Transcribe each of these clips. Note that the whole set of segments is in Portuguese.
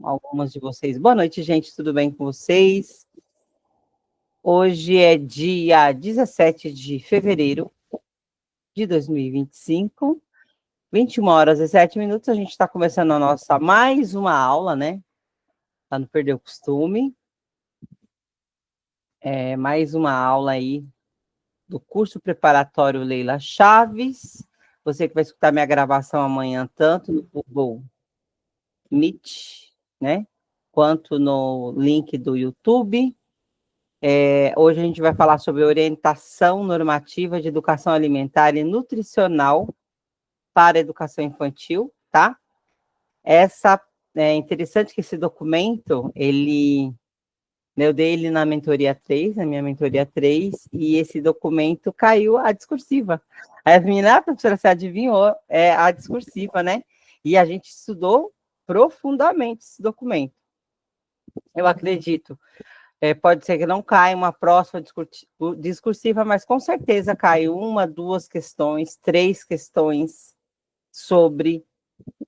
algumas de vocês. Boa noite, gente, tudo bem com vocês? Hoje é dia 17 de fevereiro de 2025, 21 horas e 7 minutos, a gente está começando a nossa mais uma aula, né? Para não perder o costume. Mais uma aula aí do curso preparatório Leila Chaves. Você que vai escutar minha gravação amanhã, tanto no Google Meet, né? Quanto no link do YouTube. Hoje a gente vai falar sobre orientação normativa de educação alimentar e nutricional para a educação infantil, tá? É interessante que esse documento, eu dei ele na mentoria 3, na minha mentoria 3, e esse documento caiu a discursiva. Aí as meninas, professora, você adivinhou, é a discursiva, né? E a gente estudou profundamente esse documento. Eu acredito. Pode ser que não caia uma próxima discursiva, mas com certeza cai uma, duas questões, três questões sobre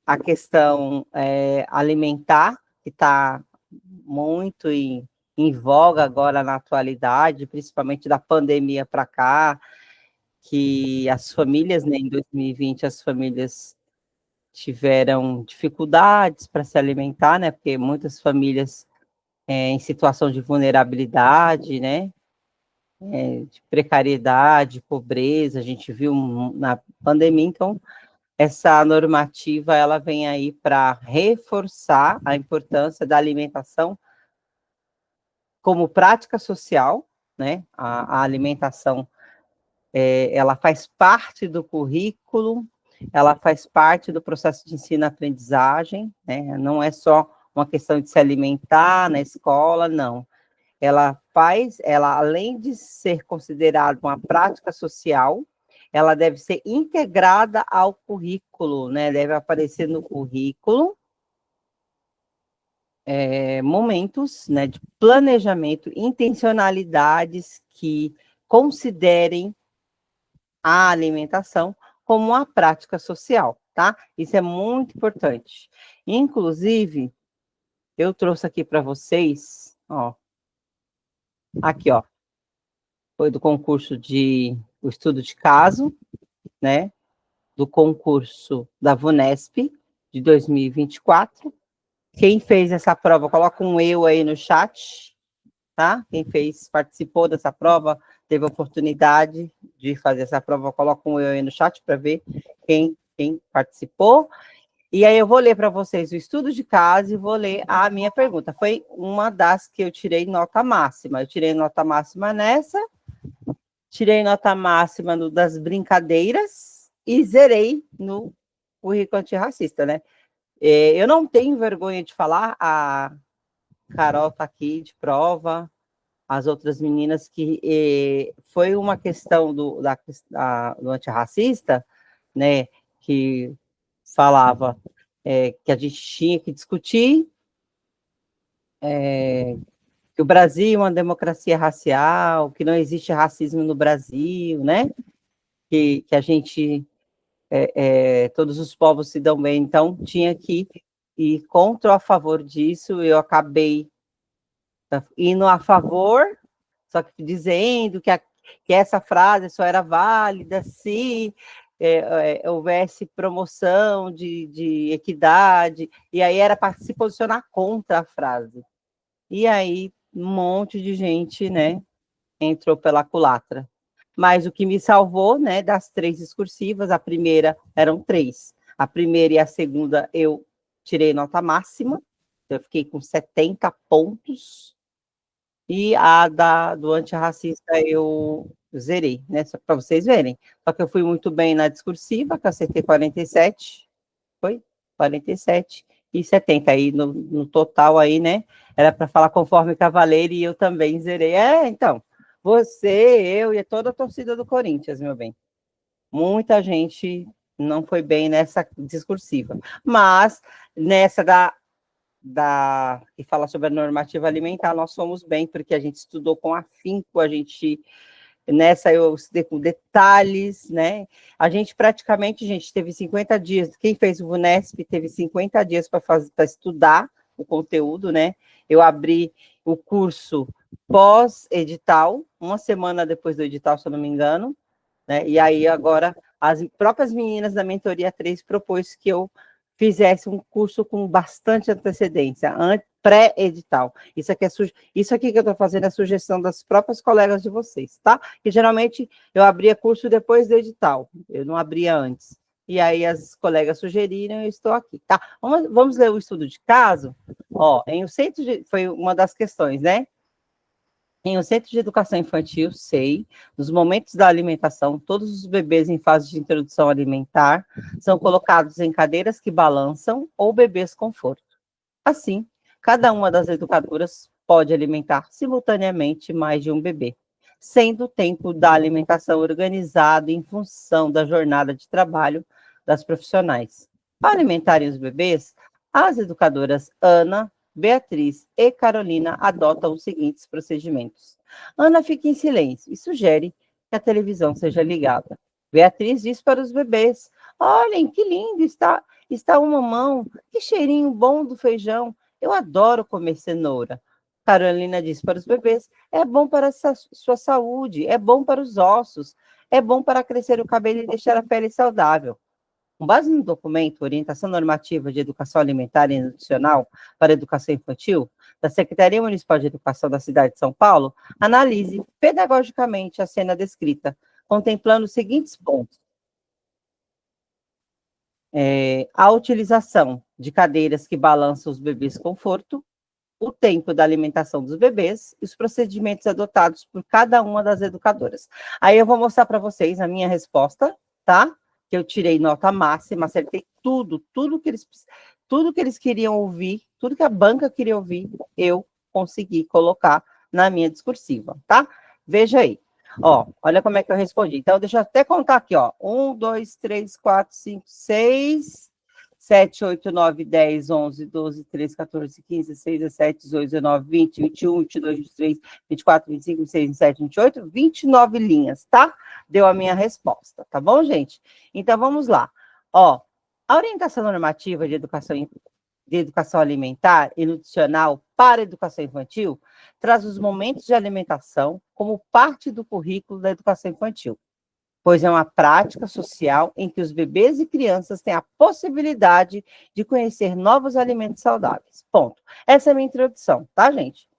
a questão alimentar, que está muito em voga agora na atualidade, principalmente da pandemia para cá, que as famílias, né, em 2020, as famílias tiveram dificuldades para se alimentar, né, porque muitas famílias em situação de vulnerabilidade, né, de precariedade, pobreza, a gente viu na pandemia, então essa normativa ela vem aí para reforçar a importância da alimentação como prática social, né? A alimentação ela faz parte do currículo, ela faz parte do processo de ensino-aprendizagem, né? Não é só uma questão de se alimentar na escola, não. Ela além de ser considerada uma prática social, ela deve ser integrada ao currículo, né? Deve aparecer no currículo momentos, né, de planejamento, intencionalidades que considerem a alimentação como uma prática social, tá? Isso é muito importante. Inclusive, eu trouxe aqui para vocês, ó, aqui, ó, foi do concurso o estudo de caso, né, do concurso da VUNESP de 2024. Quem fez essa prova, coloca um eu aí no chat, tá? Quem participou dessa prova, teve a oportunidade de fazer essa prova, coloca um eu aí no chat para ver quem participou. E aí eu vou ler para vocês o estudo de caso e vou ler a minha pergunta. Foi uma das que eu tirei nota máxima. Eu tirei nota máxima nessa, tirei nota máxima no das brincadeiras e zerei no currículo antirracista, né? Eu não tenho vergonha de falar, a Carol está aqui de prova, as outras meninas, que foi uma questão do antirracista, né, que falava que a gente tinha que discutir que o Brasil é uma democracia racial, que não existe racismo no Brasil, né, que a gente, todos os povos se dão bem, então tinha que ir contra ou a favor disso. Eu acabei indo a favor, só que dizendo que essa frase só era válida se houvesse promoção de equidade, e aí era para se posicionar contra a frase. E aí um monte de gente, né, entrou pela culatra. Mas o que me salvou, né, das três discursivas, a primeira, eram três. A primeira e a segunda eu tirei nota máxima, eu fiquei com 70 pontos, e a do antirracista eu zerei, né, só para vocês verem. Só que eu fui muito bem na discursiva, que eu acertei 47, foi? 47 e 70, aí no total aí, né, era para falar conforme Cavaleiro, e eu também zerei. Então, você, eu e toda a torcida do Corinthians, meu bem. Muita gente não foi bem nessa discursiva, mas nessa que fala sobre a normativa alimentar, nós fomos bem, porque a gente estudou com afinco, nessa eu estudei com detalhes, né? A gente praticamente, teve 50 dias, quem fez o VUNESP teve 50 dias para estudar, o conteúdo, né? Eu abri o curso pós-edital, uma semana depois do edital, se eu não me engano, né? E aí agora as próprias meninas da mentoria 3 propôs que eu fizesse um curso com bastante antecedência, pré-edital. Isso aqui que eu estou fazendo é sugestão das próprias colegas de vocês, tá? Que geralmente eu abria curso depois do edital, eu não abria antes. E aí as colegas sugeriram e eu estou aqui, tá? Vamos ler o estudo de caso? Ó, foi uma das questões, né? Em um centro de educação infantil, SEI, nos momentos da alimentação, todos os bebês em fase de introdução alimentar são colocados em cadeiras que balançam ou bebês conforto. Assim, cada uma das educadoras pode alimentar simultaneamente mais de um bebê, sendo o tempo da alimentação organizado em função da jornada de trabalho das profissionais. Para alimentarem os bebês, as educadoras Ana, Beatriz e Carolina adotam os seguintes procedimentos. Ana fica em silêncio e sugere que a televisão seja ligada. Beatriz diz para os bebês: olhem, que lindo está o mamão, que cheirinho bom do feijão. Eu adoro comer cenoura. Carolina diz para os bebês: é bom para a sua saúde, é bom para os ossos, é bom para crescer o cabelo e deixar a pele saudável. Com base no documento Orientação Normativa de Educação Alimentar e Nutricional para a Educação Infantil, da Secretaria Municipal de Educação da cidade de São Paulo, analise pedagogicamente a cena descrita, contemplando os seguintes pontos. A utilização de cadeiras que balançam os bebês conforto, o tempo da alimentação dos bebês e os procedimentos adotados por cada uma das educadoras. Aí eu vou mostrar para vocês a minha resposta, tá? Que eu tirei nota máxima, acertei tudo que eles queriam ouvir, tudo que a banca queria ouvir, eu consegui colocar na minha discursiva, tá? Veja aí. Ó, olha como é que eu respondi. Então, deixa eu até contar aqui, ó. 1, 2, 3, 4, 5, 6, 7, 8, 9, 10, 11, 12, 13, 14, 15, 16, 17, 18, 19, 20, 21, 22, 23, 24, 25, 26, 27, 28, 29 linhas, tá? Deu a minha resposta, tá bom, gente? Então, vamos lá. Ó, a orientação normativa de educação alimentar e nutricional para a educação infantil traz os momentos de alimentação como parte do currículo da educação infantil, pois é uma prática social em que os bebês e crianças têm a possibilidade de conhecer novos alimentos saudáveis. Ponto. Essa é a minha introdução, tá, gente?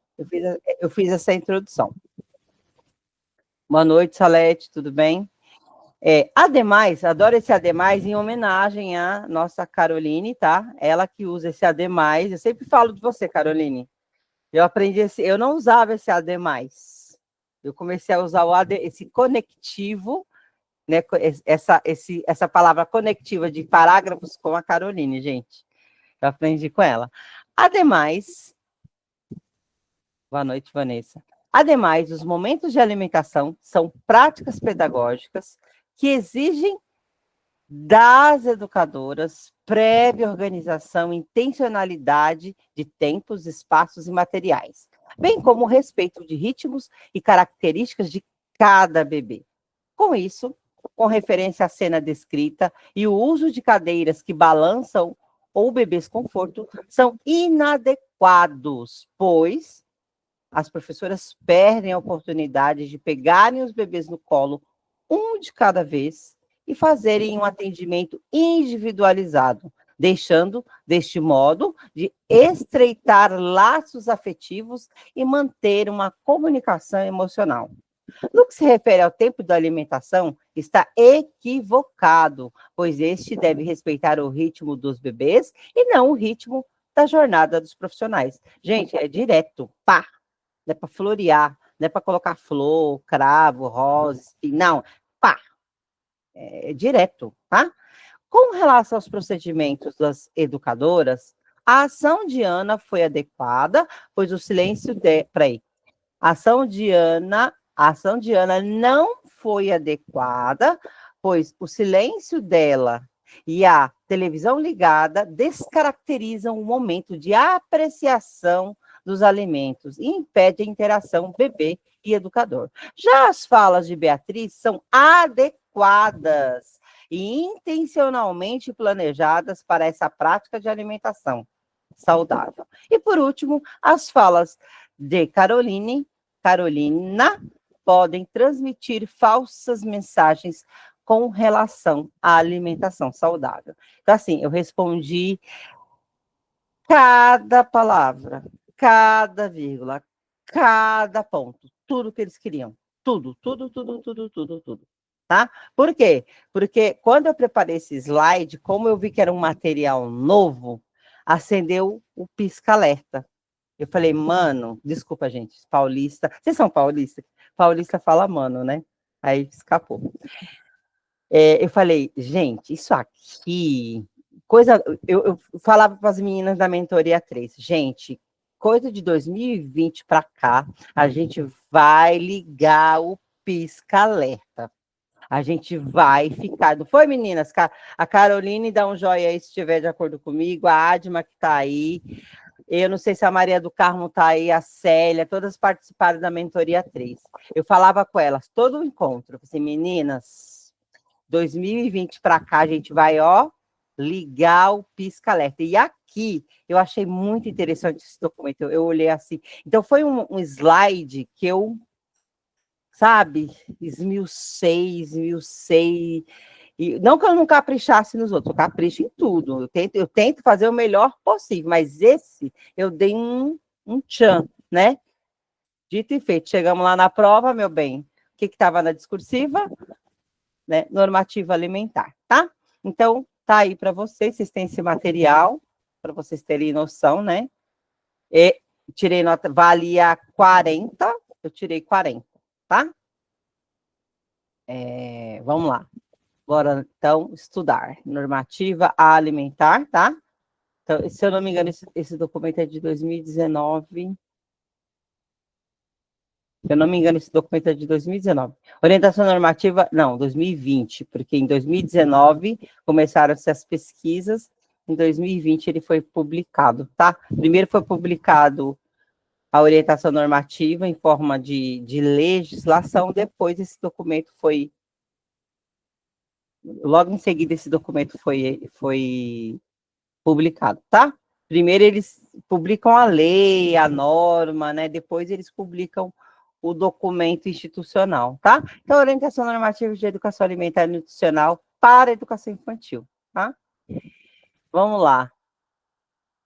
Eu fiz essa introdução. Boa noite, Salete, tudo bem? Ademais, adoro esse ademais em homenagem à nossa Caroline, tá? Ela que usa esse ademais. Eu sempre falo de você, Caroline. Eu aprendi eu não usava esse ademais. Eu comecei a usar esse conectivo, né? Essa palavra conectiva de parágrafos com a Caroline, gente. Eu aprendi com ela. Ademais, boa noite, Vanessa. Ademais, os momentos de alimentação são práticas pedagógicas que exigem das educadoras prévia organização e intencionalidade de tempos, espaços e materiais, bem como o respeito de ritmos e características de cada bebê. Com isso, com referência à cena descrita e o uso de cadeiras que balançam ou bebês conforto são inadequados, pois as professoras perdem a oportunidade de pegarem os bebês no colo, um de cada vez, e fazerem um atendimento individualizado, deixando, deste modo, de estreitar laços afetivos e manter uma comunicação emocional. No que se refere ao tempo da alimentação, está equivocado, pois este deve respeitar o ritmo dos bebês e não o ritmo da jornada dos profissionais. Gente, é direto, pá, não é para florear, não é para colocar flor, cravo, rosa, não, pá, é direto, tá? Com relação aos procedimentos das educadoras, a ação de Ana foi adequada, pois o silêncio peraí, a ação de Ana não foi adequada, pois o silêncio dela e a televisão ligada descaracterizam o momento de apreciação dos alimentos e impedem a interação bebê e educador. Já as falas de Beatriz são adequadas e intencionalmente planejadas para essa prática de alimentação. saudável. E, por último, as falas de Carolina podem transmitir falsas mensagens com relação à alimentação saudável. Então, assim, eu respondi cada palavra, cada vírgula, cada ponto, tudo que eles queriam. Tudo, tudo, tudo, tudo, tudo, tudo. Tá? Por quê? Porque quando eu preparei esse slide, como eu vi que era um material novo, acendeu o pisca-alerta. Eu falei, mano, desculpa, gente, paulista. Vocês são paulistas? Paulista fala mano, né? Aí escapou. Eu falei, gente, isso aqui, coisa. Eu falava para as meninas da mentoria 3, gente, coisa de 2020 para cá, a gente vai ligar o pisca-alerta. A gente vai ficar. Não foi, meninas? A Caroline dá um joinha aí se estiver de acordo comigo, a Adma que está aí. Eu não sei se a Maria do Carmo está aí, a Célia, todas participaram da mentoria 3. Eu falava com elas, todo o encontro, assim, meninas, 2020 para cá, a gente vai, ó, ligar o pisca-alerta. E aqui, eu achei muito interessante esse documento, eu olhei assim. Então, foi um slide que eu, sabe, esmiucei. E não que eu não caprichasse nos outros, eu capricho em tudo. Eu tento fazer o melhor possível, mas esse eu dei um tchan, né? Dito e feito. Chegamos lá na prova, meu bem. O que estava na discursiva? Né? Normativa alimentar, tá? Então, tá aí para vocês têm esse material, para vocês terem noção, né? E tirei nota, valia 40, eu tirei 40, tá? Vamos lá. Bora, então, estudar. Normativa alimentar, tá? Então, se eu não me engano, esse documento é de 2019. Se eu não me engano, esse documento é de 2019. Orientação normativa, não, 2020, porque em 2019 começaram-se as pesquisas, em 2020 ele foi publicado, tá? Primeiro foi publicado a orientação normativa em forma de legislação, depois esse documento foi logo em seguida esse documento foi publicado, tá? Primeiro eles publicam a lei, a norma, né? Depois eles publicam o documento institucional, tá? Então, orientação normativa de educação alimentar e nutricional para a educação infantil, tá? Vamos lá.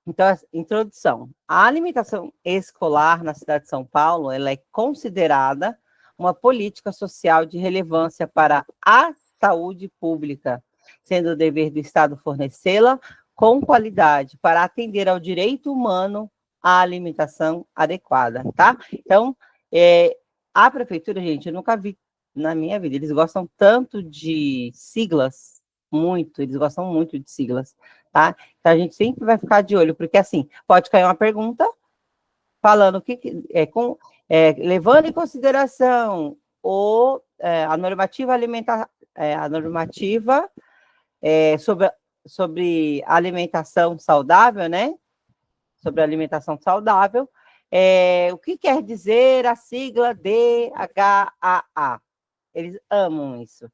Então, introdução. A alimentação escolar na cidade de São Paulo, ela é considerada uma política social de relevância para a saúde pública, sendo o dever do Estado fornecê-la com qualidade para atender ao direito humano à alimentação adequada, tá? Então, a prefeitura, gente, eu nunca vi na minha vida, eles gostam tanto de siglas, eles gostam muito de siglas, tá? Então, a gente sempre vai ficar de olho, porque, assim, pode cair uma pergunta falando levando em consideração a normativa alimentar, a normativa sobre alimentação saudável, né? Sobre alimentação saudável. O que quer dizer a sigla DHAA? Eles amam isso.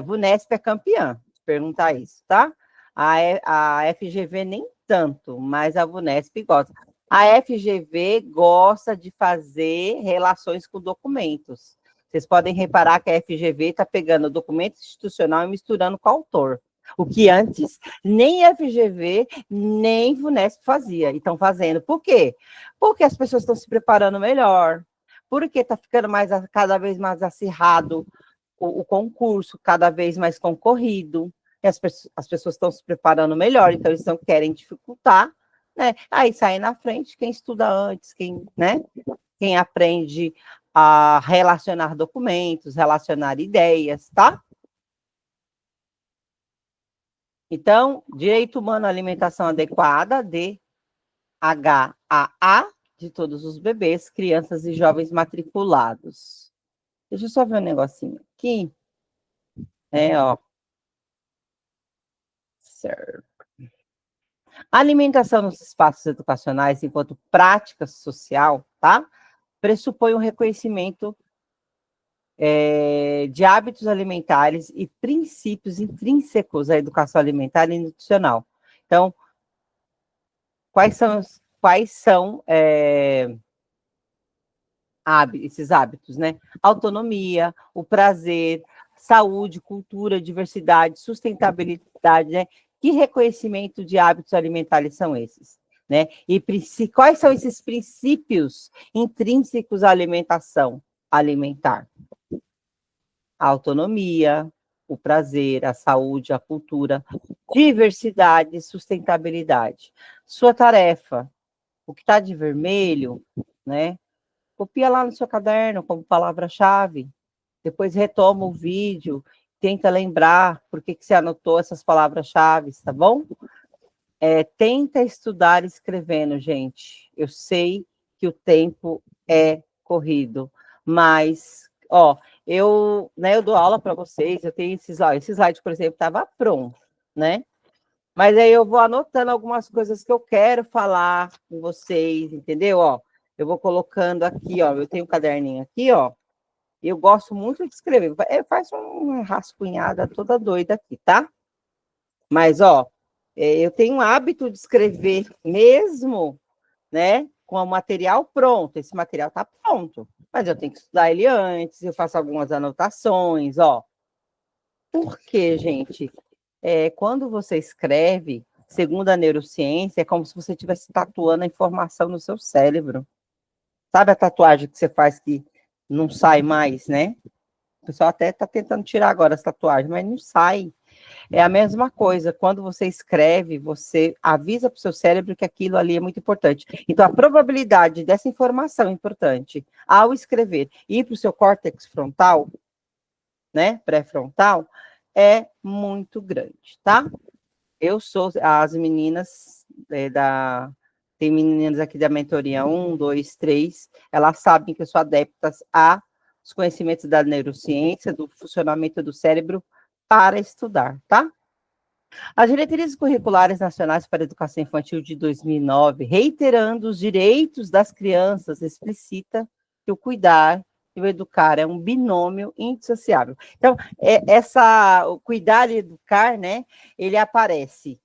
VUNESP é campeã, de perguntar isso, tá? A FGV nem tanto, mas a VUNESP gosta. A FGV gosta de fazer relações com documentos. Vocês podem reparar que a FGV está pegando o documento institucional e misturando com o autor. O que antes nem FGV, nem VUNESP fazia, e estão fazendo. Por quê? Porque as pessoas estão se preparando melhor, porque está ficando cada vez mais acirrado o concurso, cada vez mais concorrido, e as pessoas estão se preparando melhor, então eles não querem dificultar, né? Aí sai na frente quem estuda antes, né? Quem aprende a relacionar documentos, relacionar ideias, tá? Então, direito humano à alimentação adequada, DHAA, de todos os bebês, crianças e jovens matriculados. Deixa eu só ver um negocinho aqui. Ó. Certo. A alimentação nos espaços educacionais, enquanto prática social, tá? Pressupõe um reconhecimento de hábitos alimentares e princípios intrínsecos à educação alimentar e nutricional. Então, quais são esses hábitos, né? Autonomia, o prazer, saúde, cultura, diversidade, sustentabilidade, né? Que reconhecimento de hábitos alimentares são esses? Né? E quais são esses princípios intrínsecos à alimentação alimentar? A autonomia, o prazer, a saúde, a cultura, diversidade, sustentabilidade. Sua tarefa, o que está de vermelho, né? Copia lá no seu caderno como palavra-chave, depois retoma o vídeo, tenta lembrar por que você anotou essas palavras-chave, tá bom? Tenta estudar escrevendo, gente. Eu sei que o tempo é corrido, mas, eu dou aula para vocês, eu tenho esse slide, por exemplo, estava pronto, né? Mas aí eu vou anotando algumas coisas que eu quero falar com vocês, entendeu? Eu vou colocando aqui, eu tenho um caderninho aqui, eu gosto muito de escrever. Faz uma rascunhada toda doida aqui, tá? Mas, eu tenho um hábito de escrever mesmo, né? Com o material pronto. Esse material está pronto, mas eu tenho que estudar ele antes, eu faço algumas anotações, Por quê, gente? Quando você escreve, segundo a neurociência, é como se você estivesse tatuando a informação no seu cérebro. Sabe a tatuagem que você faz que não sai mais, né? O pessoal até está tentando tirar agora as tatuagens, mas não sai. É a mesma coisa. Quando você escreve, você avisa para o seu cérebro que aquilo ali é muito importante. Então, a probabilidade dessa informação importante, ao escrever, ir para o seu córtex frontal, né, pré-frontal, é muito grande, tá? As meninas tem meninas aqui da mentoria 1, 2, 3, elas sabem que eu sou adepta aos conhecimentos da neurociência, do funcionamento do cérebro para estudar, tá? As diretrizes curriculares nacionais para a educação infantil de 2009, reiterando os direitos das crianças, explicita que o cuidar e o educar é um binômio indissociável. Então, o cuidar e educar, né, ele aparece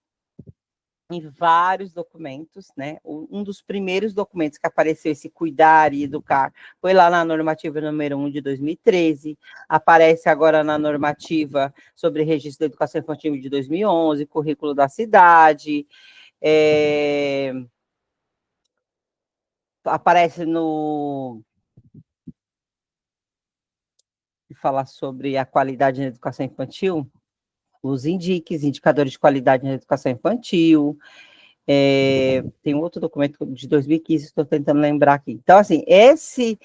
em vários documentos, né? Um dos primeiros documentos que apareceu esse cuidar e educar foi lá na normativa número 1 de 2013, aparece agora na normativa sobre registro da educação infantil de 2011, currículo da cidade, aparece no falar sobre a qualidade na educação infantil, os indicadores de qualidade na educação infantil. Tem um outro documento de 2015, estou tentando lembrar aqui. Então, assim, esse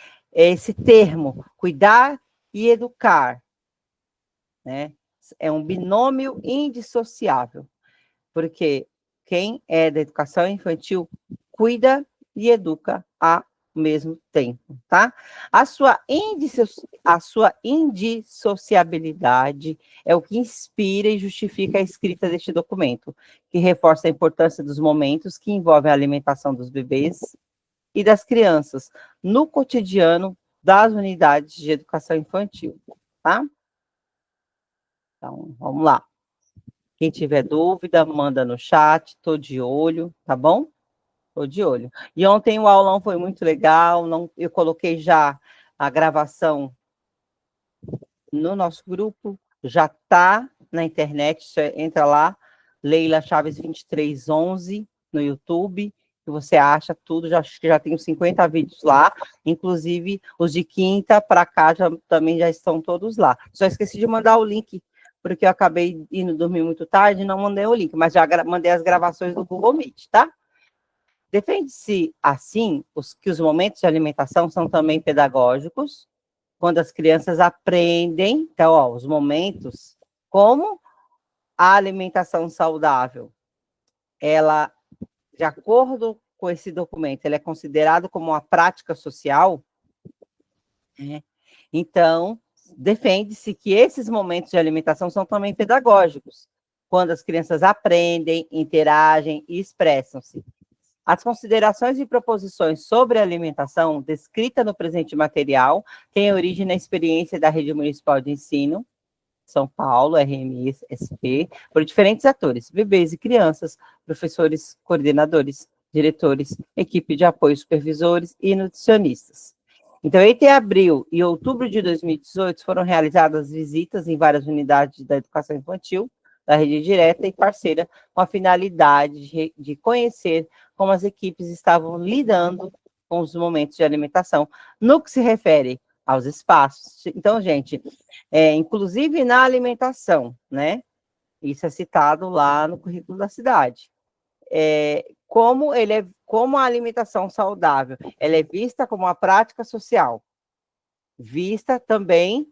termo, cuidar e educar, né, é um binômio indissociável, porque quem é da educação infantil cuida e educa ao mesmo tempo, tá? A sua indissociabilidade é o que inspira e justifica a escrita deste documento, que reforça a importância dos momentos que envolvem a alimentação dos bebês e das crianças no cotidiano das unidades de educação infantil, tá? Então, vamos lá. Quem tiver dúvida, manda no chat, tô de olho, tá bom? Tô de olho. E ontem o aulão foi muito legal, eu coloquei já a gravação no nosso grupo, já está na internet, você entra lá, Leila Chaves 2311 no YouTube, que você acha tudo, acho que já tem uns 50 vídeos lá, inclusive os de quinta para cá também já estão todos lá. Só esqueci de mandar o link, porque eu acabei indo dormir muito tarde e não mandei o link, mas já mandei as gravações do Google Meet, tá? Defende-se, assim, que os momentos de alimentação são também pedagógicos, quando as crianças aprendem, então, os momentos, como a alimentação saudável, ela, de acordo com esse documento, ela é considerada como uma prática social, né? Então, defende-se que esses momentos de alimentação são também pedagógicos, quando as crianças aprendem, interagem e expressam-se. As considerações e proposições sobre a alimentação descrita no presente material têm origem na experiência da Rede Municipal de Ensino, São Paulo, RMSP, por diferentes atores, bebês e crianças, professores, coordenadores, diretores, equipe de apoio, supervisores e nutricionistas. Então, entre abril e outubro de 2018, foram realizadas visitas em várias unidades da educação infantil, da rede direta e parceira, com a finalidade de conhecer como as equipes estavam lidando com os momentos de alimentação, no que se refere aos espaços. Então, gente, inclusive na alimentação, né? Isso é citado lá no currículo da cidade. Como a alimentação saudável, ela é vista como uma prática social, vista também,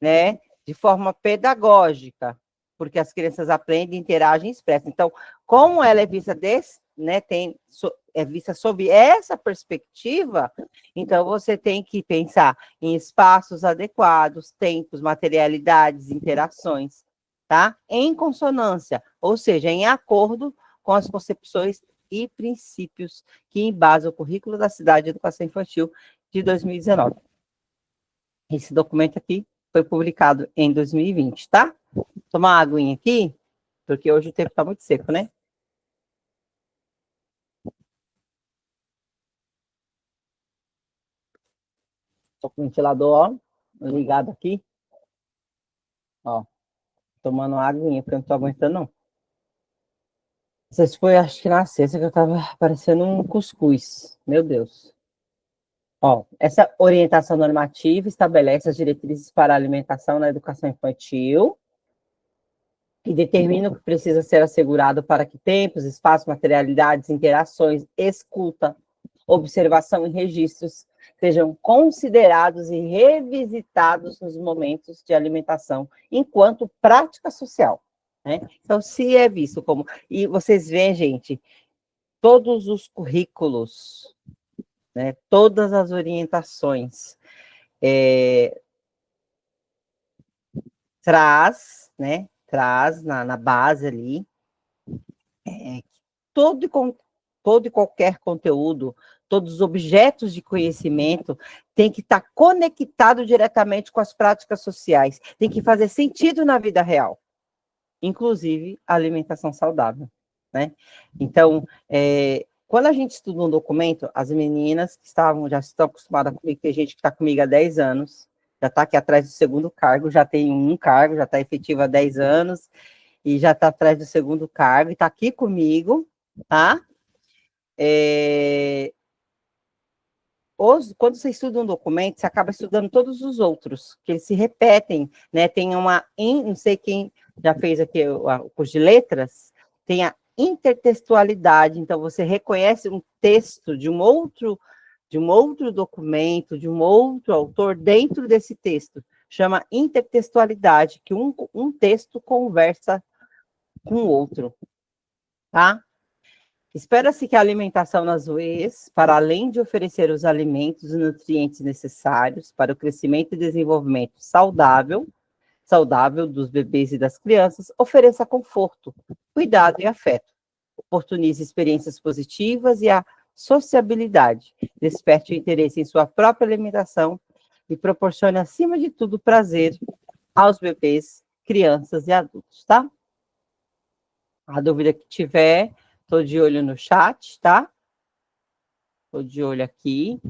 né, de forma pedagógica, porque as crianças aprendem, interagem e expressam. Então, como ela é vista é vista sob essa perspectiva, então você tem que pensar em espaços adequados, tempos, materialidades, interações, tá? Em consonância, ou seja, em acordo com as concepções e princípios que embasam o currículo da Cidade de Educação Infantil de 2019. Esse documento aqui foi publicado em 2020, tá? Tomar uma aguinha aqui, porque hoje o tempo está muito seco, né? Tô com o ventilador, ó, ligado aqui. Ó, tomando uma aguinha, porque eu não tô aguentando, não. Não sei se foi, acho que na sexta que eu tava parecendo um cuscuz. Meu Deus. Ó, essa orientação normativa estabelece as diretrizes para a alimentação na educação infantil e determina o que precisa ser assegurado para que tempos, espaços, materialidades, interações, escuta, observação e registros sejam considerados e revisitados nos momentos de alimentação enquanto prática social. Né? Então, se é visto como... E vocês veem, gente, todos os currículos, né, todas as orientações, traz na base ali, todo, todo e qualquer conteúdo, todos os objetos de conhecimento tem que estar conectado diretamente com as práticas sociais, tem que fazer sentido na vida real, inclusive a alimentação saudável, né? Então, quando a gente estuda um documento, as meninas que já estão acostumadas comigo, tem gente que está comigo há 10 anos, já está aqui atrás do segundo cargo, já tem um cargo, já está efetiva há 10 anos, e já está atrás do segundo cargo, e está aqui comigo, tá? Quando você estuda um documento, você acaba estudando todos os outros, que eles se repetem, né? Tem não sei quem já fez aqui o curso de letras, tem a intertextualidade, então você reconhece um texto de um outro documento, de um outro autor dentro desse texto. Chama intertextualidade, que um texto conversa com o outro, tá? Espera-se que a alimentação nas UEs, para além de oferecer os alimentos e nutrientes necessários para o crescimento e desenvolvimento saudável dos bebês e das crianças, ofereça conforto, cuidado e afeto, oportunize experiências positivas e a sociabilidade, desperte o interesse em sua própria alimentação e proporcione, acima de tudo, prazer aos bebês, crianças e adultos, tá? A dúvida que tiver, estou de olho no chat, tá? Estou de olho aqui.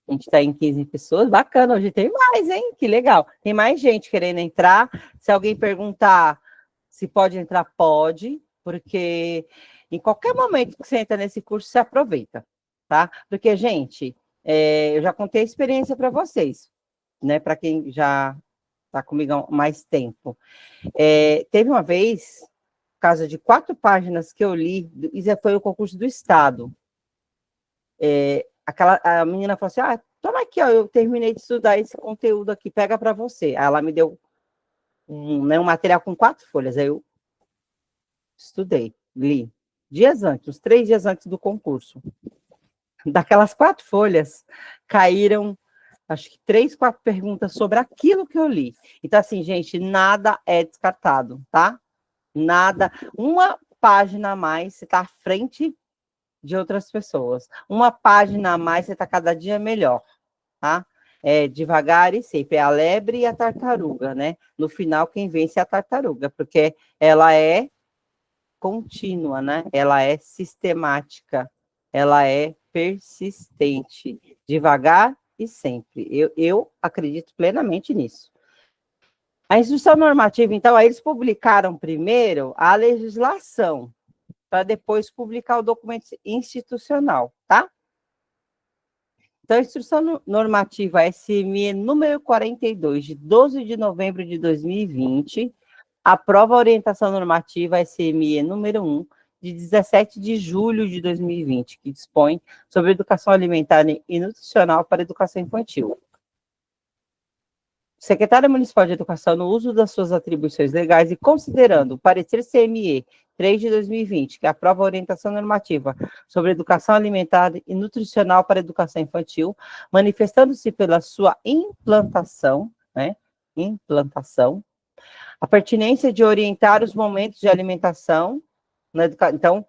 A gente está em 15 pessoas. Bacana, hoje tem mais, hein? Que legal. Tem mais gente querendo entrar. Se alguém perguntar se pode entrar, pode, porque em qualquer momento que você entra nesse curso, você aproveita, tá? Porque, gente, eu já contei a experiência para vocês, né? Para quem já está comigo há mais tempo. Teve uma vez, caso de 4 páginas que eu li, isso foi o concurso do Estado. A menina falou assim, toma aqui, ó, eu terminei de estudar esse conteúdo aqui, pega para você. Aí ela me deu um material com 4 folhas, aí eu estudei, li. Dias antes, uns 3 dias antes do concurso. Daquelas 4 folhas, caíram, acho que 3, 4 perguntas sobre aquilo que eu li. Então, assim, gente, nada é descartado, tá? Nada. Uma página a mais, você está à frente de outras pessoas. Uma página a mais, você está cada dia melhor, tá? Devagar e sempre. É a lebre e a tartaruga, né? No final, quem vence é a tartaruga, porque ela é contínua, né? Ela é sistemática. ela é persistente, devagar e sempre. Eu acredito plenamente nisso. A instrução normativa, então, aí eles publicaram primeiro a legislação, para depois publicar o documento institucional, tá? Então, a instrução normativa SME número 42, de 12 de novembro de 2020, aprova a orientação normativa SME número 1, de 17 de julho de 2020, que dispõe sobre educação alimentar e nutricional para educação infantil. Secretária Municipal de Educação, no uso das suas atribuições legais e considerando o parecer CME 3 de 2020, que aprova a orientação normativa sobre educação alimentar e nutricional para a educação infantil, manifestando-se pela sua implantação, né, a pertinência de orientar os momentos de alimentação na educação. Então,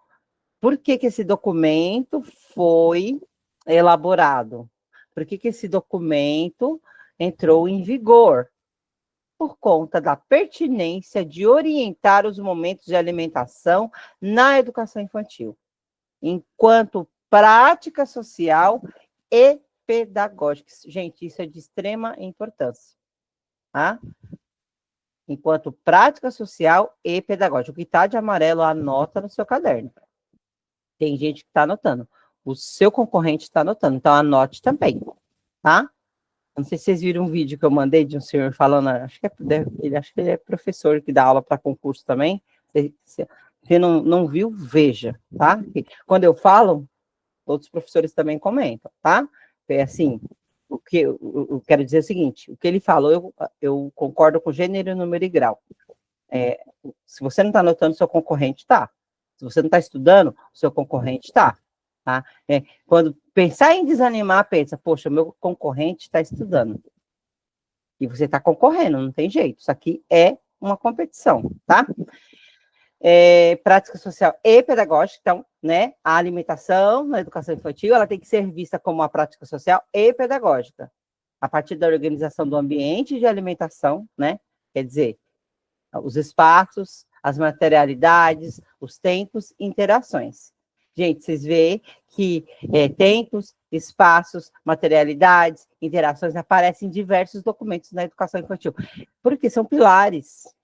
por que esse documento foi elaborado? Por que esse documento entrou em vigor? Por conta da pertinência de orientar os momentos de alimentação na educação infantil, enquanto prática social e pedagógica. Gente, isso é de extrema importância, tá? Enquanto prática social e pedagógica. O que está de amarelo, anota no seu caderno. Tem gente que está anotando. O seu concorrente está anotando, então anote também, tá? Não sei se vocês viram um vídeo que eu mandei de um senhor falando, acho que ele é professor que dá aula para concurso também. Se não viu, veja, tá? Quando eu falo, outros professores também comentam, tá? É assim, o que eu quero dizer é o seguinte, o que ele falou, eu concordo com gênero, número e grau. Se você não está anotando, seu concorrente está. Se você não está estudando, o seu concorrente está. Tá? Quando pensar em desanimar, pensa, poxa, meu concorrente está estudando. E você está concorrendo, não tem jeito. Isso aqui é uma competição, tá? Prática social e pedagógica, então, né? A alimentação na educação infantil, ela tem que ser vista como uma prática social e pedagógica. A partir da organização do ambiente de alimentação, né? Quer dizer, os espaços, as materialidades, os tempos, interações. Gente, vocês veem que tempos, espaços, materialidades, interações aparecem em diversos documentos na educação infantil, porque são pilares,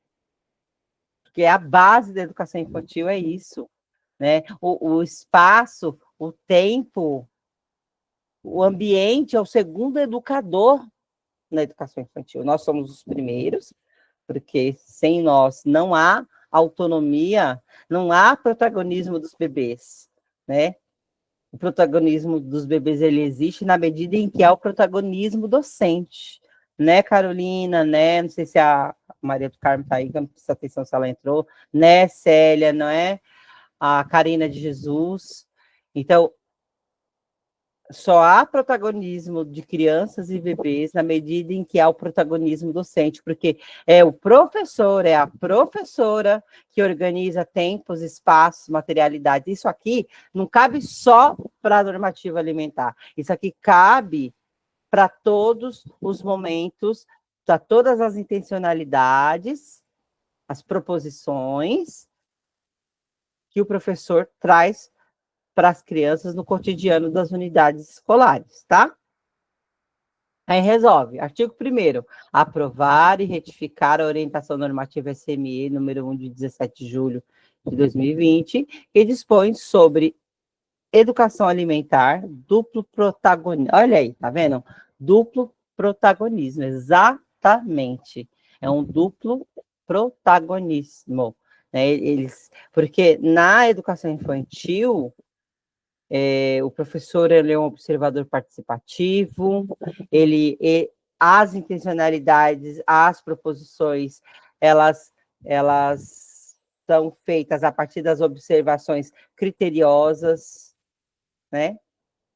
porque a base da educação infantil é isso, né? O espaço, o tempo, o ambiente é o segundo educador na educação infantil. Nós somos os primeiros, porque sem nós não há autonomia, não há protagonismo dos bebês, né? O protagonismo dos bebês, ele existe na medida em que há o protagonismo docente, né, Carolina, né, não sei se a Maria do Carmo está aí, que eu não preciso atenção se ela entrou, né, Célia, não é? A Karina de Jesus. Então, só há protagonismo de crianças e bebês na medida em que há o protagonismo docente, porque é o professor, é a professora que organiza tempos, espaços, materialidades. Isso aqui não cabe só para a normativa alimentar, isso aqui cabe para todos os momentos, para todas as intencionalidades, as proposições que o professor traz para as crianças no cotidiano das unidades escolares, tá? Aí resolve. Artigo 1º, aprovar e retificar a orientação normativa SME número 1 de 17 de julho de 2020, que dispõe sobre educação alimentar, duplo protagonismo. Olha aí, tá vendo? Duplo protagonismo, exatamente. É um duplo protagonismo. Né? Porque na educação infantil, o professor ele é um observador participativo, as intencionalidades, as proposições, elas são feitas a partir das observações criteriosas, né,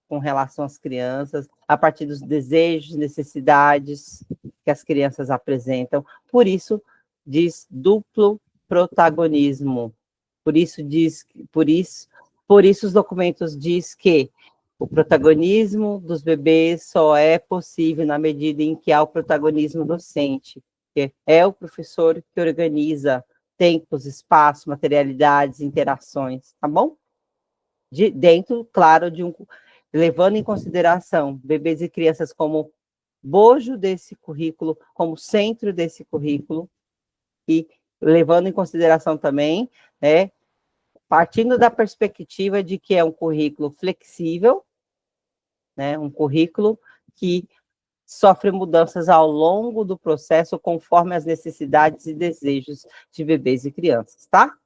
com relação às crianças, a partir dos desejos, necessidades que as crianças apresentam. Por isso, diz duplo protagonismo. Por isso os documentos diz que o protagonismo dos bebês só é possível na medida em que há o protagonismo docente, que é o professor que organiza tempos, espaços, materialidades, interações, tá bom? dentro, claro, levando em consideração bebês e crianças como bojo desse currículo, como centro desse currículo, e levando em consideração também, né, partindo da perspectiva de que é um currículo flexível, né, um currículo que sofre mudanças ao longo do processo, conforme as necessidades e desejos de bebês e crianças, tá?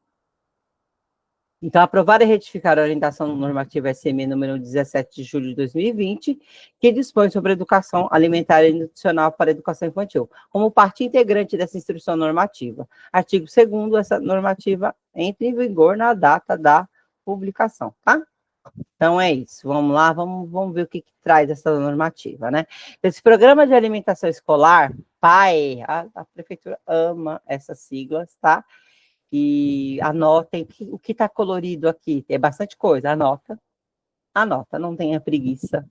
Então, aprovar e retificar a orientação normativa SM número 17 de julho de 2020, que dispõe sobre educação alimentar e nutricional para a educação infantil, como parte integrante dessa instrução normativa. Artigo 2º, essa normativa entra em vigor na data da publicação, tá? Então, é isso. Vamos lá, vamos ver o que traz essa normativa, né? Esse programa de alimentação escolar, PAE, a prefeitura ama essas siglas, tá? E anotem o que está colorido aqui. É bastante coisa, anota, não tenha preguiça,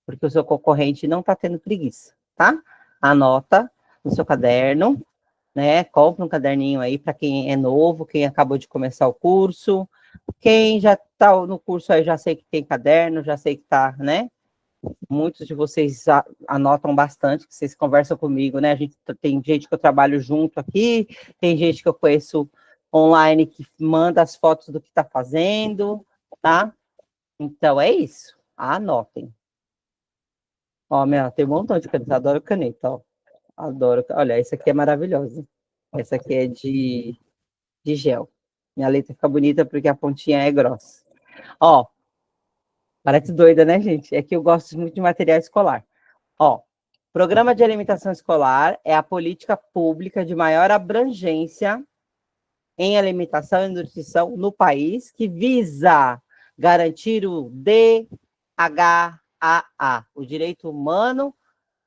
porque o seu concorrente não está tendo preguiça, tá? Anota no seu caderno, né? Compra um caderninho aí para quem é novo, quem acabou de começar o curso, quem já está no curso aí, já sei que tem caderno, já sei que está, né? Muitos de vocês anotam bastante, que vocês conversam comigo, né? Tem gente que eu trabalho junto aqui, tem gente que eu conheço online que manda as fotos do que está fazendo, tá? Então, é isso. Anotem. Ó, tem um montão de caneta. Adoro caneta, ó. Adoro. Olha, essa aqui é maravilhosa. Essa aqui é de gel. Minha letra fica bonita porque a pontinha é grossa. Ó, parece doida, né, gente? É que eu gosto muito de material escolar. Ó, Programa de Alimentação Escolar é a política pública de maior abrangência em alimentação e nutrição no país, que visa garantir o DHAA, o direito humano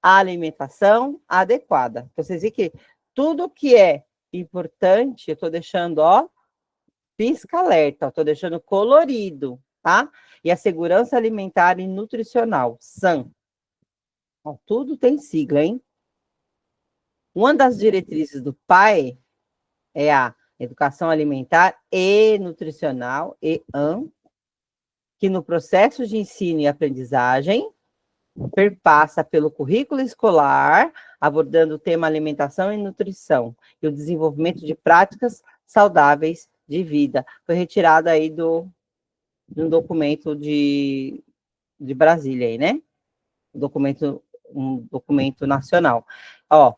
à alimentação adequada. Então, vocês veem que tudo que é importante, eu estou deixando, ó, pisca-alerta, estou deixando colorido, tá? E a segurança alimentar e nutricional, SAN. Ó, tudo tem sigla, hein? Uma das diretrizes do PAE é a educação alimentar e nutricional, EAN, que no processo de ensino e aprendizagem perpassa pelo currículo escolar, abordando o tema alimentação e nutrição e o desenvolvimento de práticas saudáveis de vida. Foi retirado aí de um documento de Brasília, aí, né? Um documento nacional. Ó,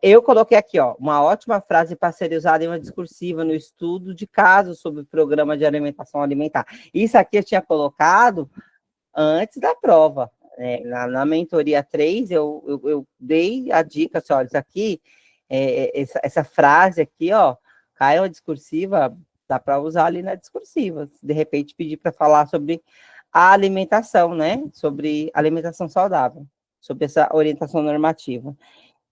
eu coloquei aqui, ó, uma ótima frase para ser usada em uma discursiva no estudo de casos sobre o programa de alimentação alimentar. Isso aqui eu tinha colocado antes da prova. Na mentoria 3, eu dei a dica, assim, olha, isso aqui, essa frase aqui, ó, cai uma discursiva, dá para usar ali na discursiva. De repente, pedir para falar sobre a alimentação, né? Sobre alimentação saudável, sobre essa orientação normativa.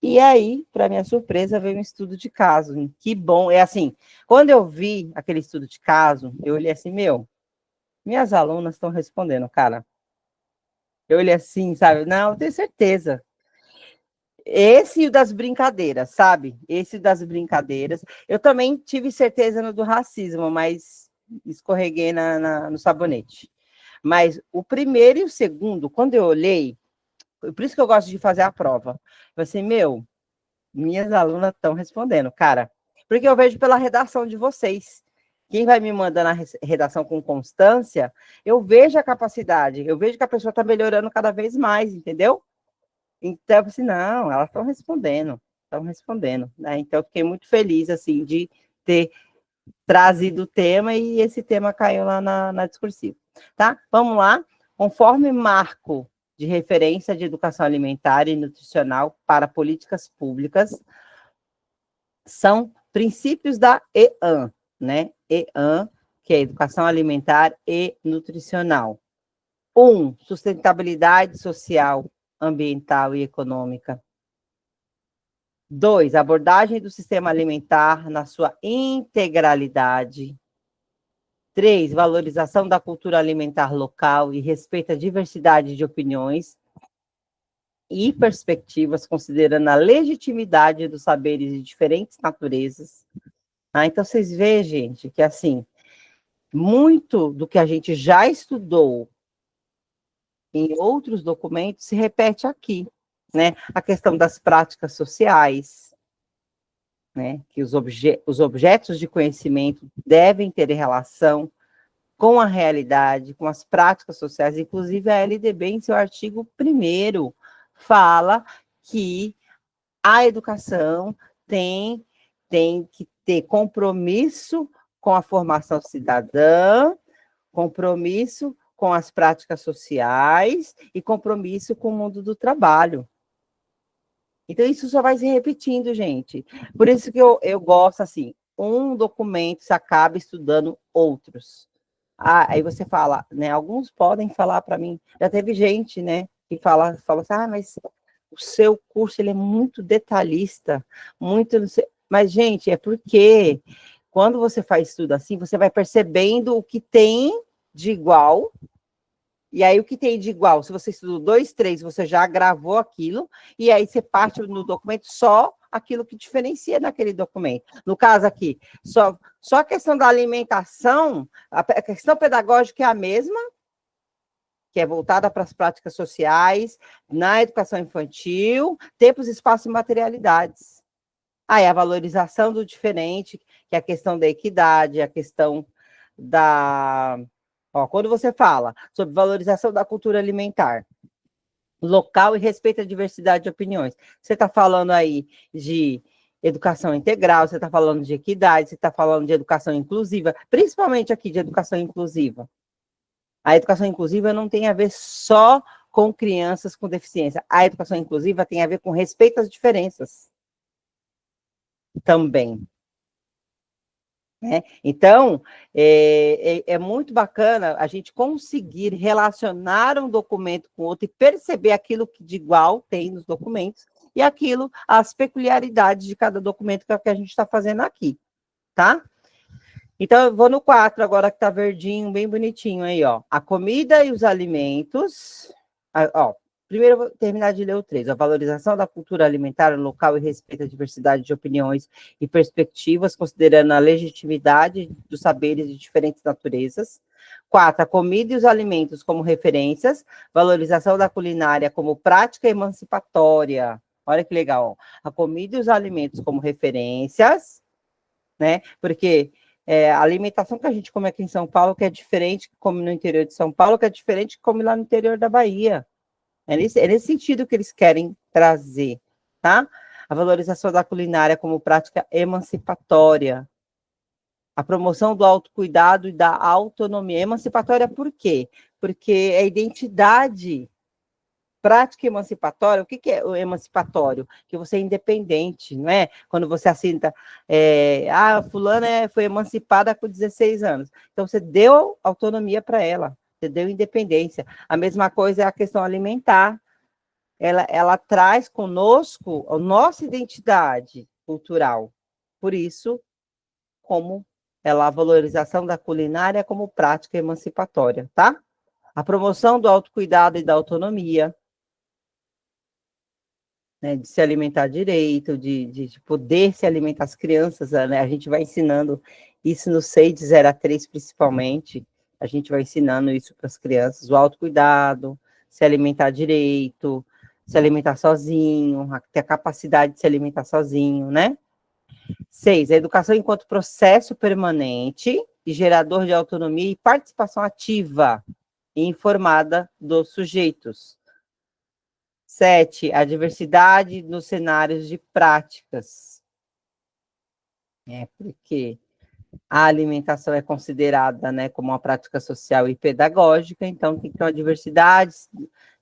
E aí, para minha surpresa, veio um estudo de caso. Que bom. É assim, quando eu vi aquele estudo de caso, eu olhei assim, minhas alunas estão respondendo, cara. Eu olhei assim, sabe? Não, eu tenho certeza. Esse e o das brincadeiras, sabe? Esse das brincadeiras. Eu também tive certeza no do racismo, mas escorreguei no sabonete. Mas o primeiro e o segundo, quando eu olhei, por isso que eu gosto de fazer a prova. Eu assim, minhas alunas estão respondendo, cara, porque eu vejo pela redação de vocês. Quem vai me mandando a redação com constância, eu vejo a capacidade, eu vejo que a pessoa está melhorando cada vez mais, entendeu? Então, eu assim, não, elas estão respondendo, né? Então, eu fiquei muito feliz, assim, de ter trazido o tema e esse tema caiu lá na discursiva, tá? Vamos lá. Conforme marco de referência de educação alimentar e nutricional para políticas públicas, são princípios da EAN, né? EAN, que é Educação Alimentar e Nutricional. 1. Sustentabilidade social, ambiental e econômica. 2. Abordagem do sistema alimentar na sua integralidade. 3. Valorização da cultura alimentar local e respeito à diversidade de opiniões e perspectivas, considerando a legitimidade dos saberes de diferentes naturezas. Então, vocês veem, gente, que assim, muito do que a gente já estudou em outros documentos se repete aqui, né? A questão das práticas sociais, né? Que os objetos de conhecimento devem ter relação com a realidade, com as práticas sociais, inclusive a LDB, em seu artigo 1º, fala que a educação tem que ter compromisso com a formação cidadã, compromisso com as práticas sociais e compromisso com o mundo do trabalho. Então, isso só vai se repetindo, gente. Por isso que eu gosto, assim, um documento se acaba estudando outros. Ah, aí você fala, né? Alguns podem falar para mim, já teve gente, né, que fala assim, mas o seu curso ele é muito detalhista, muito, não sei. Mas, gente, é porque quando você faz tudo assim, você vai percebendo o que tem de igual, e aí o que tem de igual, se você estudou 2, 3, você já gravou aquilo, e aí você parte no documento só aquilo que diferencia naquele documento. No caso aqui, só a questão da alimentação, a questão pedagógica é a mesma, que é voltada para as práticas sociais, na educação infantil, tempos, espaço e materialidades. Aí a valorização do diferente, que é a questão da equidade, a questão da... Ó, quando você fala sobre valorização da cultura alimentar, local e respeito à diversidade de opiniões, você está falando aí de educação integral, você está falando de equidade, você está falando de educação inclusiva, principalmente aqui de educação inclusiva. A educação inclusiva não tem a ver só com crianças com deficiência. A educação inclusiva tem a ver com respeito às diferenças também. Né? Então, é muito bacana a gente conseguir relacionar um documento com outro e perceber aquilo que de igual tem nos documentos e aquilo, as peculiaridades de cada documento, que é o que a gente está fazendo aqui, tá? Então, eu vou no 4 agora, que está verdinho, bem bonitinho aí, ó. A comida e os alimentos. Ó, primeiro eu vou terminar de ler o 3. A valorização da cultura alimentar local e respeito à diversidade de opiniões e perspectivas, considerando a legitimidade dos saberes de diferentes naturezas. 4. A comida e os alimentos como referências. Valorização da culinária como prática emancipatória. Olha que legal, ó. A comida e os alimentos como referências, né? Porque a alimentação que a gente come aqui em São Paulo, que é diferente que come no interior de São Paulo, que é diferente que come lá no interior da Bahia. É nesse sentido que eles querem trazer, tá? A valorização da culinária como prática emancipatória. A promoção do autocuidado e da autonomia. Emancipatória por quê? Porque é identidade. Prática emancipatória, o que é o emancipatório? Que você é independente, não é? Quando você assina, fulana foi emancipada com 16 anos. Então, você deu autonomia para ela, você deu independência. A mesma coisa é a questão alimentar. Ela traz conosco a nossa identidade cultural. Por isso, como a valorização da culinária como prática emancipatória, tá? A promoção do autocuidado e da autonomia, né, de se alimentar direito, de poder se alimentar as crianças, né, a gente vai ensinando isso no SEI de 0 a 3, principalmente, a gente vai ensinando isso para as crianças, o autocuidado, se alimentar direito, se alimentar sozinho, ter a capacidade de se alimentar sozinho, né? 6, a educação enquanto processo permanente e gerador de autonomia e participação ativa e informada dos sujeitos. 7, a diversidade nos cenários de práticas. Porque a alimentação é considerada, né, como uma prática social e pedagógica, então tem que ter uma diversidade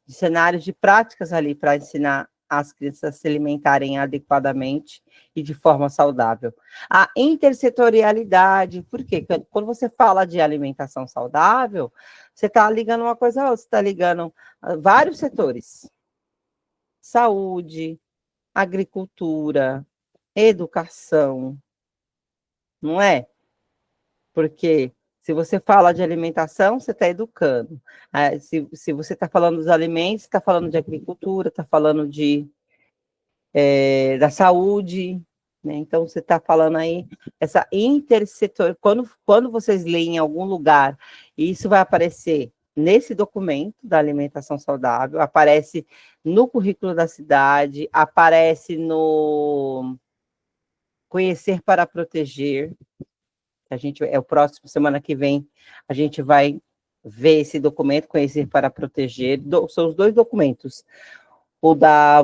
de cenários de práticas ali para ensinar as crianças a se alimentarem adequadamente e de forma saudável. A intersetorialidade, por quê? Quando você fala de alimentação saudável, você está ligando uma coisa a outra, você está ligando vários setores. Saúde, agricultura, educação, não é? Porque se você fala de alimentação, você está educando. Se você está falando dos alimentos, está falando de agricultura, está falando da saúde, né? Então, você está falando aí, essa intersetor, quando vocês leem em algum lugar, e isso vai aparecer nesse documento da alimentação saudável, aparece no currículo da cidade, aparece no Conhecer para Proteger, a gente, é o próximo, semana que vem, a gente vai ver esse documento, Conhecer para Proteger, são os dois documentos, o da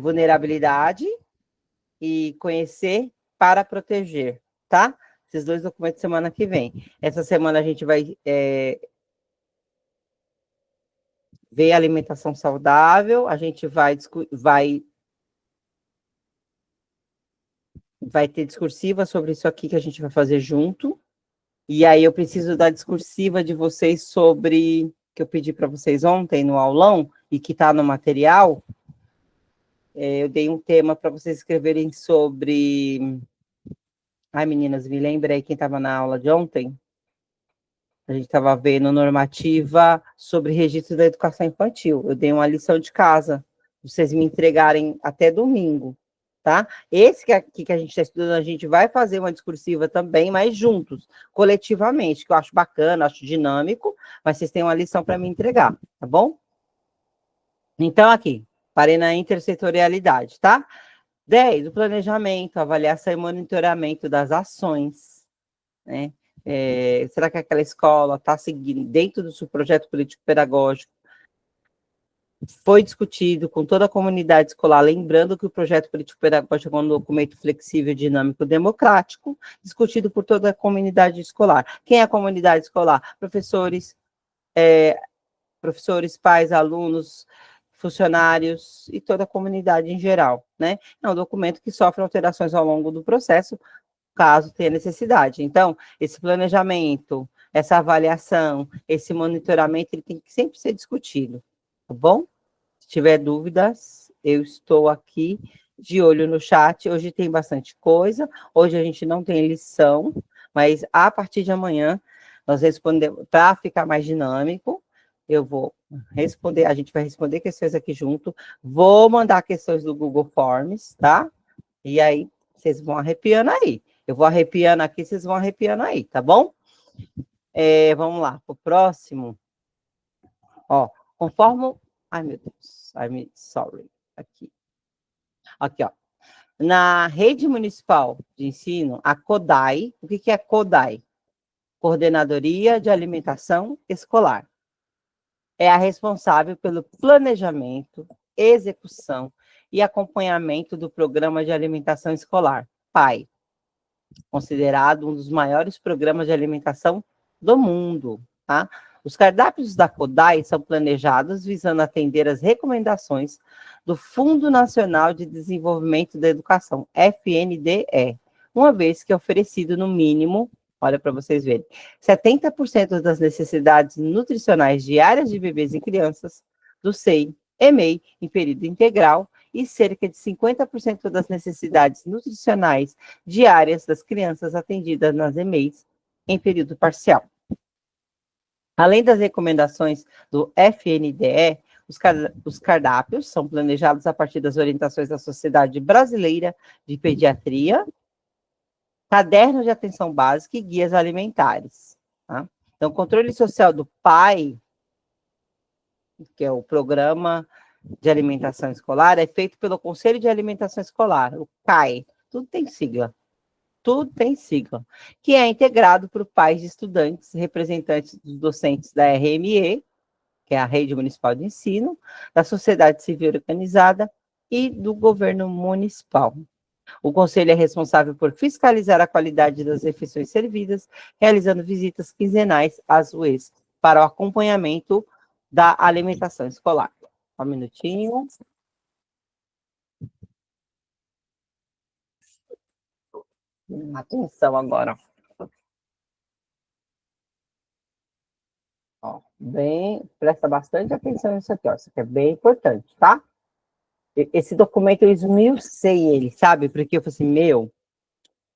vulnerabilidade e Conhecer para Proteger, tá? Esses dois documentos semana que vem. Essa semana a gente vai ver alimentação saudável, a gente vai ter discursiva sobre isso aqui que a gente vai fazer junto, e aí eu preciso da discursiva de vocês sobre, que eu pedi para vocês ontem no aulão, e que está no material, eu dei um tema para vocês escreverem sobre... Ai, meninas, me lembra aí quem estava na aula de ontem? A gente estava vendo normativa sobre registro da educação infantil. Eu dei uma lição de casa, vocês me entregarem até domingo, tá? Esse que aqui que a gente está estudando, a gente vai fazer uma discursiva também, mas juntos, coletivamente, que eu acho bacana, acho dinâmico, mas vocês têm uma lição para me entregar, tá bom? Então, aqui, parei na intersetorialidade, tá? 10, o planejamento, avaliação e monitoramento das ações, né? Será que aquela escola está seguindo dentro do seu projeto político-pedagógico? Foi discutido com toda a comunidade escolar, lembrando que o projeto político-pedagógico é um documento flexível, dinâmico, democrático, discutido por toda a comunidade escolar. Quem é a comunidade escolar? Professores, pais, alunos, funcionários e toda a comunidade em geral, né? É um documento que sofre alterações ao longo do processo, caso tenha necessidade. Então, esse planejamento, essa avaliação, esse monitoramento, ele tem que sempre ser discutido, tá bom? Se tiver dúvidas, eu estou aqui de olho no chat. Hoje tem bastante coisa, hoje a gente não tem lição, mas a partir de amanhã nós respondemos, para ficar mais dinâmico, eu vou responder, a gente vai responder questões aqui junto, vou mandar questões do Google Forms, tá? E aí, vocês vão arrepiando aí. Eu vou arrepiando aqui, vocês vão arrepiando aí, tá bom? Vamos lá, para o próximo. Ó, conforme... Ai, meu Deus. Sorry. Aqui. Aqui, ó. Na rede municipal de ensino, a CODAI, o que é CODAI? Coordenadoria de Alimentação Escolar. É a responsável pelo planejamento, execução e acompanhamento do Programa de Alimentação Escolar, PAE, considerado um dos maiores programas de alimentação do mundo, tá? Os cardápios da CODAI são planejados visando atender às recomendações do Fundo Nacional de Desenvolvimento da Educação, FNDE, uma vez que é oferecido no mínimo, olha para vocês verem, 70% das necessidades nutricionais diárias de bebês e crianças do SEI, EMEI, em período integral, e cerca de 50% das necessidades nutricionais diárias das crianças atendidas nas EMEIs em período parcial. Além das recomendações do FNDE, os cardápios são planejados a partir das orientações da Sociedade Brasileira de Pediatria, cadernos de atenção básica e guias alimentares. Tá? Então, o controle social do PAI, que é o Programa de Alimentação Escolar, é feito pelo Conselho de Alimentação Escolar, o CAE. Tudo tem sigla. Tudo tem sigla. Que é integrado por pais de estudantes, representantes dos docentes da RME, que é a Rede Municipal de Ensino, da sociedade civil organizada e do governo municipal. O conselho é responsável por fiscalizar a qualidade das refeições servidas, realizando visitas quinzenais às UEs para o acompanhamento da alimentação escolar. Um minutinho. Atenção agora. Ó, presta bastante atenção nisso aqui, ó. Isso aqui é bem importante, tá? Esse documento eu esmiucei ele, sabe? Porque eu falei assim,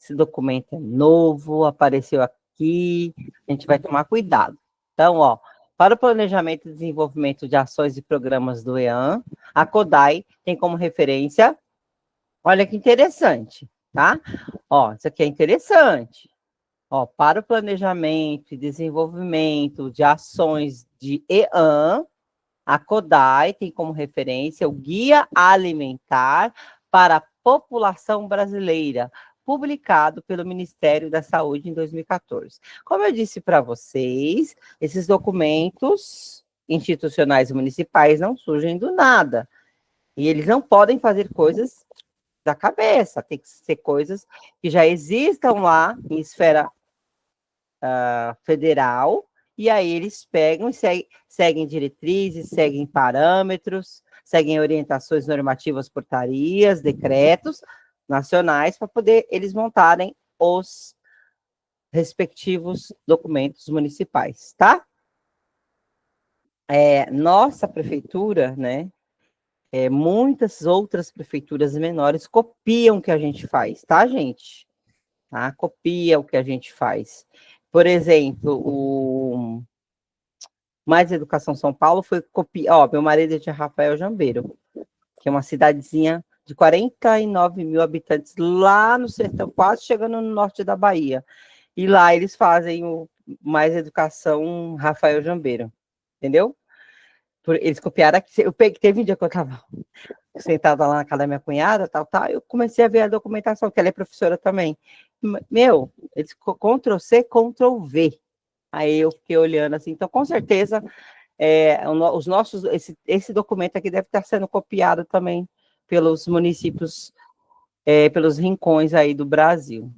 esse documento é novo, apareceu aqui, a gente vai tomar cuidado. Então, ó, para o planejamento e desenvolvimento de ações e programas do EAN, a CODAI tem como referência Olha que interessante, tá? Ó, isso aqui é interessante. Ó, para o planejamento e desenvolvimento de ações de EAN, a CODAI tem como referência o Guia Alimentar para a População Brasileira, publicado pelo Ministério da Saúde em 2014. Como eu disse para vocês, esses documentos institucionais municipais não surgem do nada. E eles não podem fazer coisas da cabeça, tem que ser coisas que já existam lá em esfera federal, e aí eles pegam e seguem diretrizes, seguem parâmetros, seguem orientações normativas, portarias, decretos nacionais, para poder eles montarem os respectivos documentos municipais, tá? Nossa prefeitura, né, muitas outras prefeituras menores copiam o que a gente faz, tá, gente? Tá? Copia o que a gente faz. Por exemplo, o Mais Educação São Paulo foi copiar. Ó, meu marido é de Rafael Jambeiro, que é uma cidadezinha de 49 mil habitantes lá no sertão, quase chegando no norte da Bahia. E lá eles fazem o Mais Educação Rafael Jambeiro, entendeu? Eles copiaram aqui. Eu peguei, teve um dia que eu estava sentada lá na casa da minha cunhada, tal, eu comecei a ver a documentação, que ela é professora também. Meu, eles Ctrl+C, Ctrl+V. Aí eu fiquei olhando assim, então com certeza os nossos, esse documento aqui deve estar sendo copiado também pelos municípios, pelos rincões aí do Brasil,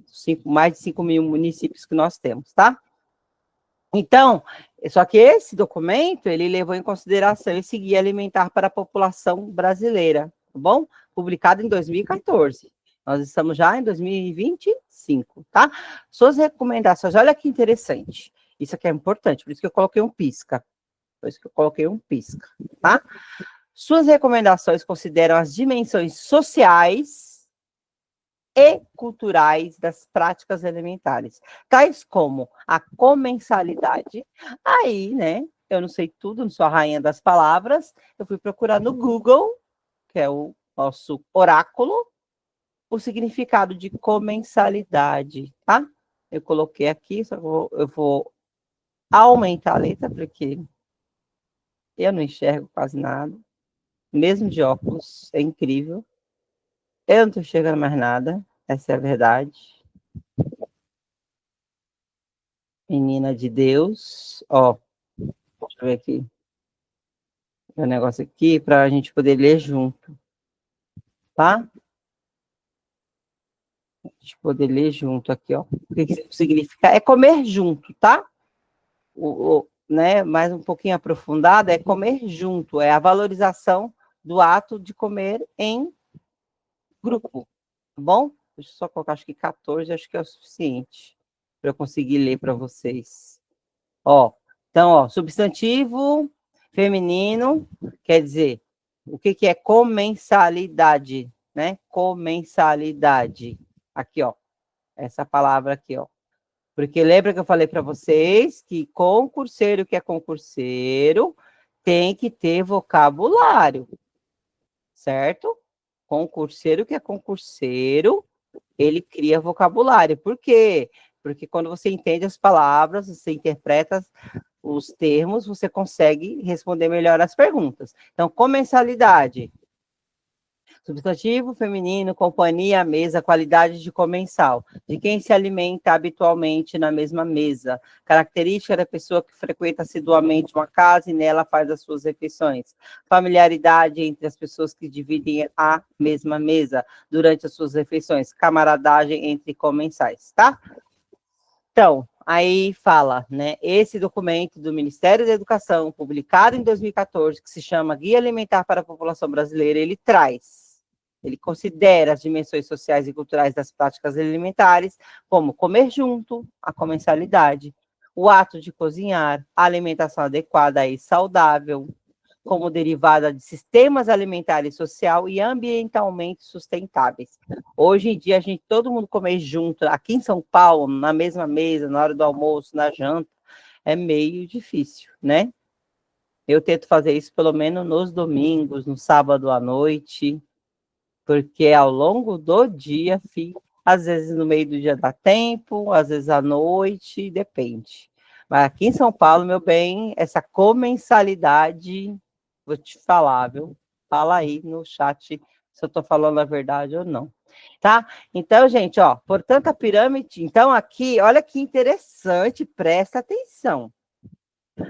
mais de 5 mil municípios que nós temos, tá? Então, só que esse documento, ele levou em consideração esse guia alimentar para a população brasileira, tá bom? Publicado em 2014. Nós estamos já em 2025, tá? Suas recomendações, olha que interessante. Isso aqui é importante, por isso que eu coloquei um pisca. Por isso que eu coloquei um pisca, tá? Suas recomendações consideram as dimensões sociais e culturais das práticas alimentares, tais como a comensalidade. Aí, né, eu não sei tudo, não sou a rainha das palavras, eu fui procurar no Google, que é o nosso oráculo, o significado de comensalidade, tá? Eu coloquei aqui, eu vou aumentar a letra, porque eu não enxergo quase nada, mesmo de óculos, é incrível. Eu não estou enxergando mais nada, essa é a verdade. Menina de Deus, ó, deixa eu ver aqui, o negócio aqui para a gente poder ler junto, tá? A gente poder ler junto aqui, ó. O que que significa? É comer junto, tá? Né, mais um pouquinho aprofundado, é comer junto, é a valorização do ato de comer em grupo, tá bom? Deixa eu só colocar, acho que 14, acho que é o suficiente para eu conseguir ler para vocês. Ó, então, ó, substantivo feminino quer dizer o que que é comensalidade, né? Comensalidade. Aqui, ó, essa palavra aqui, ó. Porque lembra que eu falei para vocês que concurseiro que é concurseiro tem que ter vocabulário, certo? Concurseiro que é concurseiro, ele cria vocabulário. Por quê? Porque quando você entende as palavras, você interpreta os termos, você consegue responder melhor as perguntas. Então, comensalidade. Substantivo feminino, companhia, mesa, qualidade de comensal. De quem se alimenta habitualmente na mesma mesa. Característica da pessoa que frequenta assiduamente uma casa e nela faz as suas refeições. Familiaridade entre as pessoas que dividem a mesma mesa durante as suas refeições. Camaradagem entre comensais, tá? Então, aí fala, né, esse documento do Ministério da Educação, publicado em 2014, que se chama Guia Alimentar para a População Brasileira, ele considera as dimensões sociais e culturais das práticas alimentares, como comer junto, a comensalidade, o ato de cozinhar, a alimentação adequada e saudável, como derivada de sistemas alimentares social e ambientalmente sustentáveis. Hoje em dia, todo mundo comer junto, aqui em São Paulo, na mesma mesa, na hora do almoço, na janta, é meio difícil, né? Eu tento fazer isso pelo menos nos domingos, no sábado à noite, porque ao longo do dia, às vezes no meio do dia dá tempo, às vezes à noite, depende. Mas aqui em São Paulo, meu bem, essa comensalidade, vou te falar, viu? Fala aí no chat se eu estou falando a verdade ou não. Tá? Então, gente, ó, portanto, a pirâmide. Então, aqui, olha que interessante, presta atenção.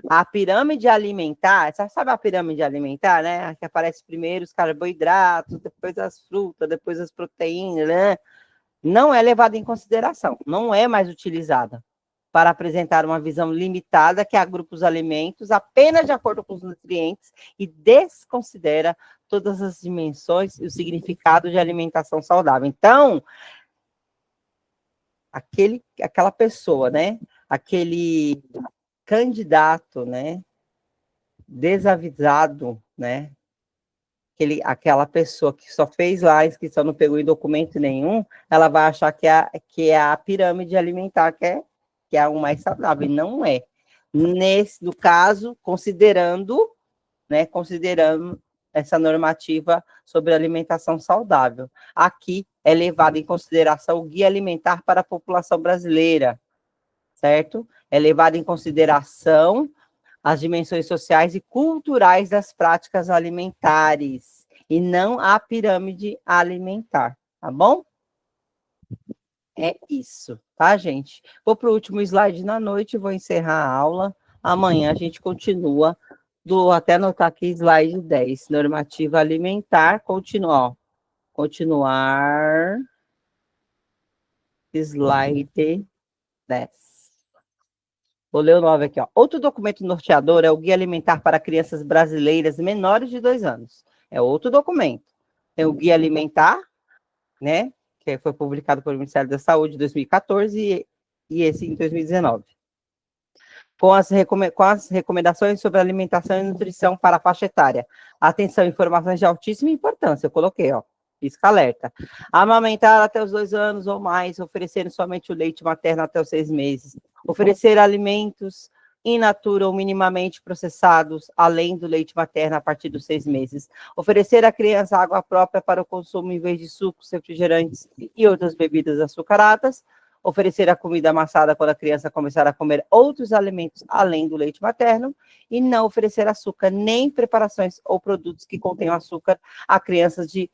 A pirâmide alimentar, sabe a pirâmide alimentar, né? Que aparece primeiro os carboidratos, depois as frutas, depois as proteínas, né? Não é levada em consideração, não é mais utilizada para apresentar uma visão limitada que agrupa os alimentos apenas de acordo com os nutrientes e desconsidera todas as dimensões e o significado de alimentação saudável. Então, aquela pessoa, né? Aquele candidato, né? Desavisado, né? Aquela pessoa que só fez lá a inscrição, não pegou em documento nenhum, ela vai achar que é a pirâmide alimentar que é o mais saudável, e não é. No caso, considerando essa normativa sobre alimentação saudável. Aqui é levado em consideração o Guia Alimentar para a População Brasileira, certo? É levado em consideração as dimensões sociais e culturais das práticas alimentares, e não a pirâmide alimentar, tá bom? É isso, tá, gente? Vou para o último slide na noite, vou encerrar a aula. Amanhã a gente continua, até anotar aqui, slide 10, normativa alimentar, continuar, slide 10. Vou ler o 9 aqui, ó. Outro documento norteador é o Guia Alimentar para Crianças Brasileiras Menores de 2 anos. É outro documento. Tem o Guia Alimentar, né? Que foi publicado pelo Ministério da Saúde em 2014 e esse em 2019. Com as recomendações sobre alimentação e nutrição para a faixa etária. Atenção, informações de altíssima importância. Eu coloquei, ó. Pisca alerta. Amamentar até os 2 anos ou mais, oferecendo somente o leite materno até os 6 meses. Oferecer alimentos in natura ou minimamente processados, além do leite materno a partir dos 6 meses. Oferecer à criança água própria para o consumo em vez de sucos, refrigerantes e outras bebidas açucaradas. Oferecer a comida amassada quando a criança começar a comer outros alimentos além do leite materno. E não oferecer açúcar nem preparações ou produtos que contenham açúcar a crianças de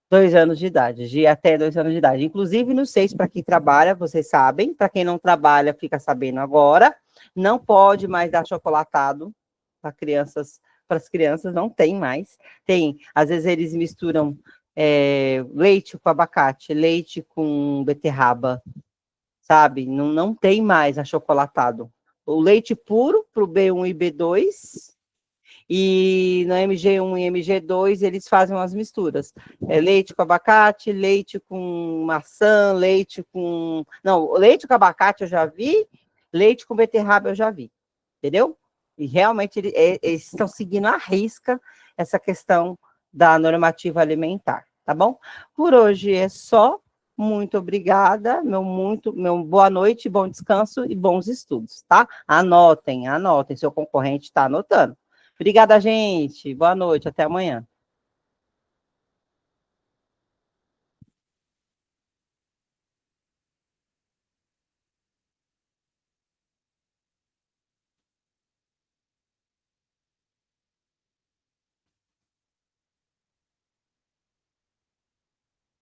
2 anos de idade, de até 2 anos de idade. Inclusive, no 6, para quem trabalha, vocês sabem, para quem não trabalha, fica sabendo agora, não pode mais dar chocolatado para as crianças, não tem mais. Tem, às vezes eles misturam leite com abacate, leite com beterraba, sabe? Não tem mais achocolatado. O leite puro para o B1 e B2, e no MG1 e MG2 eles fazem umas misturas. Leite com abacate, leite com maçã, leite com... Não, leite com abacate eu já vi, leite com beterraba eu já vi, entendeu? E realmente eles estão seguindo à risca essa questão da normativa alimentar, tá bom? Por hoje é só. Muito obrigada, meu boa noite, bom descanso e bons estudos, tá? Anotem, seu concorrente está anotando. Obrigada, gente. Boa noite, até amanhã.